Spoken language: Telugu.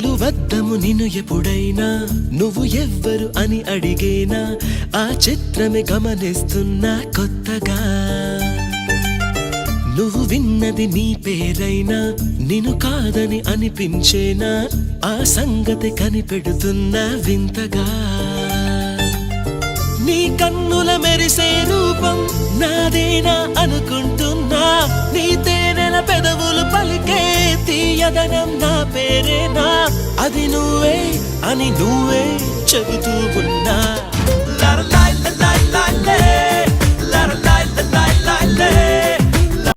పిలువద్దము నిన్ను ఎప్పుడైనా నువ్వు ఎవ్వరు అని అడిగేనా ఆ చిత్రమే గమనిస్తున్నా కొత్తగా నువ్వు విన్నది నీ పేరైనా నిన్ను కాదని అనిపించేనా ఆ సంగతి కనిపెడుతున్నా వింతగా నీ కన్నుల మెరిసే రూపం నాదేనా అనుకుంటున్నా నీ తేనెల పెదవులు పలికే తీయదనం నా పేరేనా అది నువ్వే అని నువ్వే చెబుతూ ఉన్నా